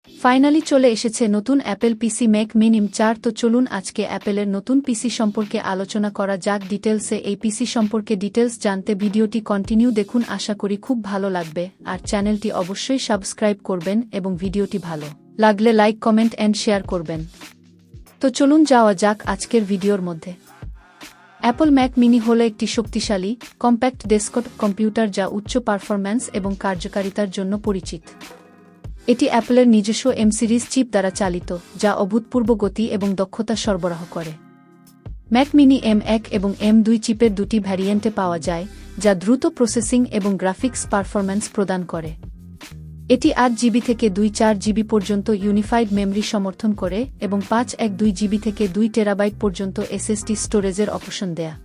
Finally চলে এসেছে নতুন অ্যাপেল পিসি ম্যাক মিনি M4। তো চলুন আজকে অ্যাপেলের নতুন পিসি সম্পর্কে আলোচনা করা যাক ডিটেলসে। এই পিসি সম্পর্কে ডিটেলস জানতে ভিডিওটি কন্টিনিউ দেখুন, আশা করি খুব ভালো লাগবে। আর চ্যানেলটি অবশ্যই সাবস্ক্রাইব করবেন এবং ভিডিওটি ভালো লাগলে লাইক, কমেন্ট অ্যান্ড শেয়ার করবেন। তো চলুন যাওয়া যাক আজকের ভিডিওর মধ্যে। অ্যাপল ম্যাক মিনি হলো একটি শক্তিশালী, কম্প্যাক্ট ডেস্কটপ কম্পিউটার যা উচ্চ পারফরম্যান্স এবং কার্যকারিতার জন্য পরিচিত। এটি অ্যাপলের নিজস্ব M সিরিজ চিপ দ্বারা চালিত, যা অভূতপূর্ব গতি এবং দক্ষতা সরবরাহ করে। ম্যাক মিনি M1 এবং M2 চিপের দুটি ভ্যারিয়েন্টে পাওয়া যায়, যা দ্রুত প্রসেসিং এবং গ্রাফিক্স পারফরম্যান্স প্রদান করে। এটি 8 জিবি থেকে 2.4 জিবি পর্যন্ত ইউনিফাইড মেমরি সমর্থন করে এবং 512 জিবি থেকে 2 টেরাবাইট পর্যন্ত SSD স্টোরেজের অপশন দেয়া।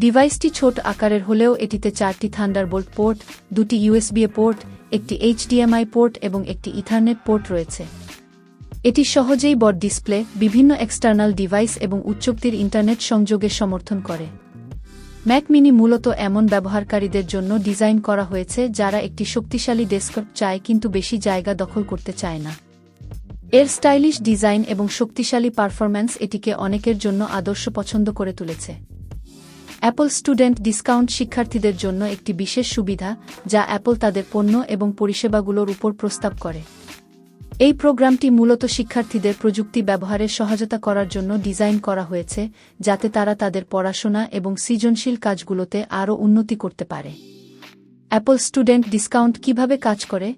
ডিভাইসটি ছোট আকারের হলেও এটিতে 4টি থান্ডারবোল্ট পোর্ট, 2টি USB পোর্ট, একটি HDMI পোর্ট এবং একটি ইথারনেট পোর্ট রয়েছে। এটি সহজেই বড় ডিসপ্লে, বিভিন্ন এক্সটার্নাল ডিভাইস এবং উচ্চগতির ইন্টারনেট সংযোগের সমর্থন করে। ম্যাক মিনি মূলত এমন ব্যবহারকারীদের জন্য ডিজাইন করা হয়েছে যারা একটি শক্তিশালী ডেস্কটপ চায় কিন্তু বেশি জায়গা দখল করতে চায় না। এর স্টাইলিশ ডিজাইন এবং শক্তিশালী পারফরম্যান্স এটিকে অনেকের জন্য আদর্শ পছন্দ করে তুলেছে। অ্যাপল স্টুডেন্ট ডিসকাউন্ট শিক্ষার্থীদের জন্য একটি বিশেষ সুবিধা, যা অ্যাপল তাদের পণ্য এবং পরিষেবাগুলোর উপর প্রস্তাব করে। এই প্রোগ্রামটি মূলত শিক্ষার্থীদের প্রযুক্তি ব্যবহারে সহায়তা করার জন্য ডিজাইন করা হয়েছে, যাতে তারা তাদের পড়াশোনা এবং সৃজনশীল কাজগুলোতে আরও উন্নতি করতে পারে। অ্যাপল স্টুডেন্ট ডিসকাউন্ট কিভাবে কাজ করে?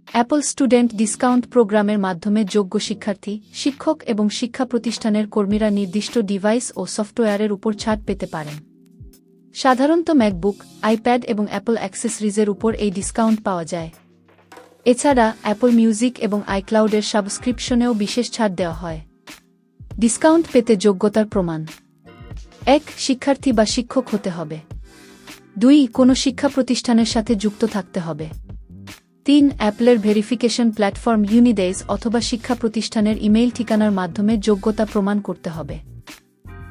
অ্যাপল স্টুডেন্ট ডিসকাউন্ট প্রোগ্রামের মাধ্যমে যোগ্য শিক্ষার্থী, শিক্ষক এবং শিক্ষা প্রতিষ্ঠানের কর্মীরা নির্দিষ্ট ডিভাইস ও সফটওয়্যারের উপর ছাড় পেতে পারেন। সাধারণত ম্যাকবুক, আইপ্যাড এবং অ্যাপল অ্যাক্সেসরিজের উপর এই ডিসকাউন্ট পাওয়া যায়। এছাড়া অ্যাপল মিউজিক এবং আইক্লাউডের সাবস্ক্রিপশনেও বিশেষ ছাড় দেওয়া হয়। ডিসকাউন্ট পেতে যোগ্যতার প্রমাণ: 1. শিক্ষার্থী বা শিক্ষক হতে হবে। 2. কোনো শিক্ষা প্রতিষ্ঠানের সাথে যুক্ত থাকতে হবে। 3. অ্যাপলের ভেরিফিকেশন প্ল্যাটফর্ম ইউনিডেজ অথবা শিক্ষা প্রতিষ্ঠানের ইমেইল ঠিকানার মাধ্যমে যোগ্যতা প্রমাণ করতে হবে।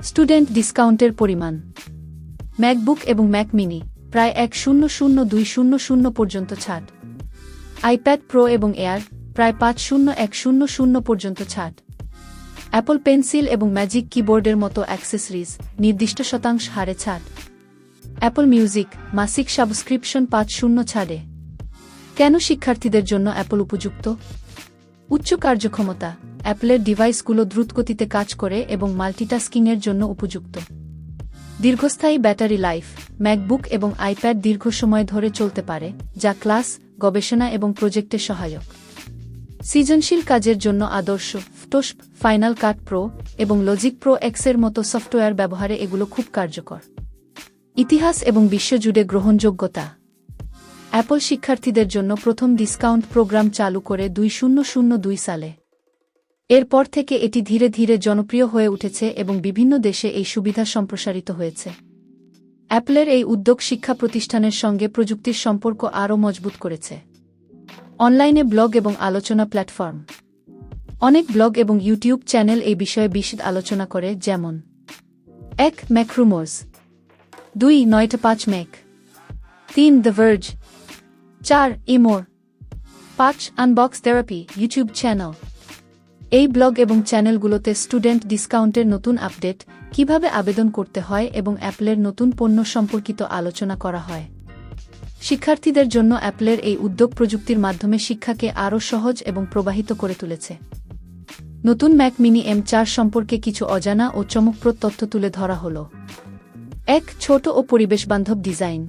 স্টুডেন্ট ডিসকাউন্টের পরিমাণ: ম্যাকবুক এবং ম্যাক মিনি প্রায় 100,200 পর্যন্ত ছাড়। আইপ্যাড প্রো এবং এয়ার প্রায় 50100 পর্যন্ত ছাড়। অ্যাপল পেন্সিল এবং ম্যাজিক কিবোর্ডের মতো অ্যাক্সেসরিজ নির্দিষ্ট শতাংশ হারে ছাড়। অ্যাপল মিউজিক মাসিক সাবস্ক্রিপশন 50 ছাড়ে। কেন শিক্ষার্থীদের জন্য অ্যাপল উপযুক্ত? উচ্চ কার্যক্ষমতা: অ্যাপলের ডিভাইসগুলো দ্রুতগতিতে কাজ করে এবং মাল্টিটাস্কিংয়ের জন্য উপযুক্ত। দীর্ঘস্থায়ী ব্যাটারি লাইফ: ম্যাকবুক এবং আইপ্যাড দীর্ঘ সময় ধরে চলতে পারে, যা ক্লাস, গবেষণা এবং প্রজেক্টে সহায়ক। সৃজনশীল কাজের জন্য আদর্শ। ফটোশপ, ফাইনাল কাট প্রো এবং লজিক প্রো এক্সের মতো সফটওয়্যার ব্যবহারে এগুলো খুব কার্যকর। ইতিহাস এবং বিশ্বজুড়ে গ্রহণযোগ্যতা: অ্যাপল শিক্ষার্থীদের জন্য প্রথম ডিসকাউন্ট প্রোগ্রাম চালু করে 2002 সালে। এরপর থেকে এটি ধীরে ধীরে জনপ্রিয় হয়ে উঠেছে এবং বিভিন্ন দেশে এই সুবিধা সম্প্রসারিত হয়েছে। অ্যাপলের এই উদ্যোগ শিক্ষা প্রতিষ্ঠানের সঙ্গে প্রযুক্তির সম্পর্ক আরও মজবুত করেছে। অনলাইনে ব্লগ এবং আলোচনা প্ল্যাটফর্ম: অনেক ব্লগ এবং ইউটিউব চ্যানেল এই বিষয়ে বিশদ আলোচনা করে, যেমন 1. ম্যাকরুমোস, 2. 9to5 Mac, 3. The verge, 4. ইমোর, 5. Unbox therapy YouTube channel. এই ব্লগ এবং চ্যানেলগুলোতে স্টুডেন্ট ডিসকাউন্টের নতুন আপডেট, কিভাবে আবেদন করতে হয় এবং অ্যাপলের নতুন পণ্য সম্পর্কিত আলোচনা করা হয়। শিক্ষার্থীদের জন্য অ্যাপলের এই উদ্যোগ প্রযুক্তির মাধ্যমে শিক্ষাকে আরও সহজ এবং প্রবাহিত করে তুলেছে। নতুন ম্যাক মিনি M4 সম্পর্কে কিছু অজানা ও চমকপ্রদ তথ্য তুলে ধরা হল। 1. ছোট ও পরিবেশবান্ধব ডিজাইন: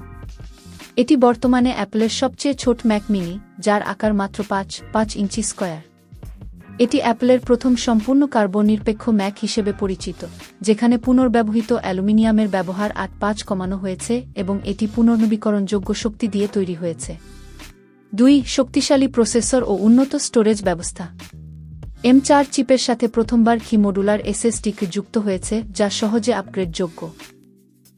এটি বর্তমানে অ্যাপলের সবচেয়ে ছোট ম্যাক মিনি, যার আকার মাত্র 5 ইঞ্চি স্কয়ার। এটি অ্যাপলের প্রথম সম্পূর্ণ কার্বন নিরপেক্ষ ম্যাক হিসেবে পরিচিত, যেখানে পুনর্ব্যবহৃত অ্যালুমিনিয়ামের ব্যবহার 8.5 কমানো হয়েছে এবং এটি পুনর্নবীকরণযোগ্য শক্তি দিয়ে তৈরি হয়েছে। 2. শক্তিশালী প্রসেসর ও উন্নত স্টোরেজ ব্যবস্থা: M4 চিপের সাথে প্রথমবার মডুলার SSD যুক্ত হয়েছে, যা সহজে আপগ্রেডযোগ্য।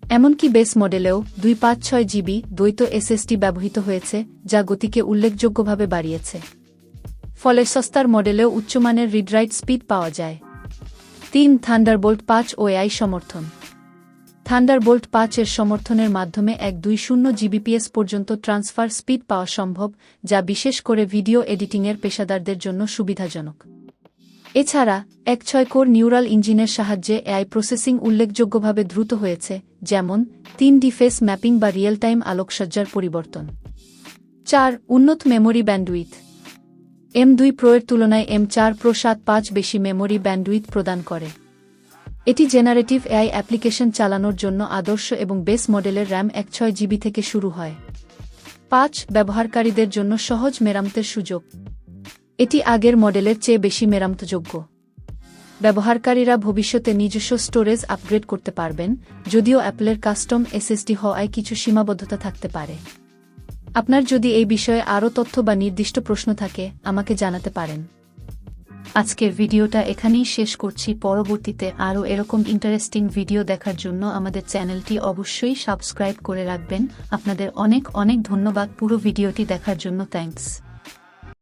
এমনকি বেস মডেলেও 256 জিবি দ্বৈত SSD ব্যবহৃত হয়েছে, যা গতিকে উল্লেখযোগ্যভাবে বাড়িয়েছে। ফলে সস্তার মডেলেও উচ্চমানের রিড রাইট স্পিড পাওয়া যায়। 3. থান্ডারবোল্ট 5 ও AI সমর্থন: থান্ডারবোল্ট 5 এর সমর্থনের মাধ্যমে 120 জিবিপিএস পর্যন্ত ট্রান্সফার স্পিড পাওয়া সম্ভব, যা বিশেষ করে ভিডিও এডিটিংয়ের পেশাদারদের জন্য সুবিধাজনক। এছাড়া 1.6 কোর নিউরাল ইঞ্জিনের সাহায্যে এআই প্রসেসিং উল্লেখযোগ্যভাবে দ্রুত হয়েছে, যেমন 3D ফেস ম্যাপিং বা রিয়েল টাইম আলোকসজ্জার পরিবর্তন। 4. উন্নত মেমোরি ব্যান্ডউইথ। M2 Pro এর তুলনায় M4 Pro 7.5 বেশি মেমোরি ব্যান্ডউইথ প্রদান করে। এটি জেনারেটিভ এআই অ্যাপ্লিকেশন চালানোর জন্য আদর্শ এবং বেস মডেলের র্যাম 1.6 জিবি থেকে শুরু হয়। 5. ব্যবহারকারীদের জন্য সহজ মেরামতের সুযোগ। এটি আগের মডেলের চেয়ে বেশি মেরামতযোগ্য। ব্যবহারকারীরা ভবিষ্যতে নিজস্ব স্টোরেজ আপগ্রেড করতে পারবেন, যদিও অ্যাপলের কাস্টম এসএসডি হওয়ায় কিছু সীমাবদ্ধতা থাকতে পারে। আপনার যদি এই বিষয়ে আরও তথ্য বা নির্দিষ্ট প্রশ্ন থাকে, আমাকে জানাতে পারেন। আজকের ভিডিওটা এখানেই শেষ করছি। পরবর্তীতে আরও এরকম ইন্টারেস্টিং ভিডিও দেখার জন্য আমাদের চ্যানেলটি অবশ্যই সাবস্ক্রাইব করে রাখবেন। আপনাদের অনেক অনেক ধন্যবাদ পুরো ভিডিওটি দেখার জন্য। থ্যাঙ্কস।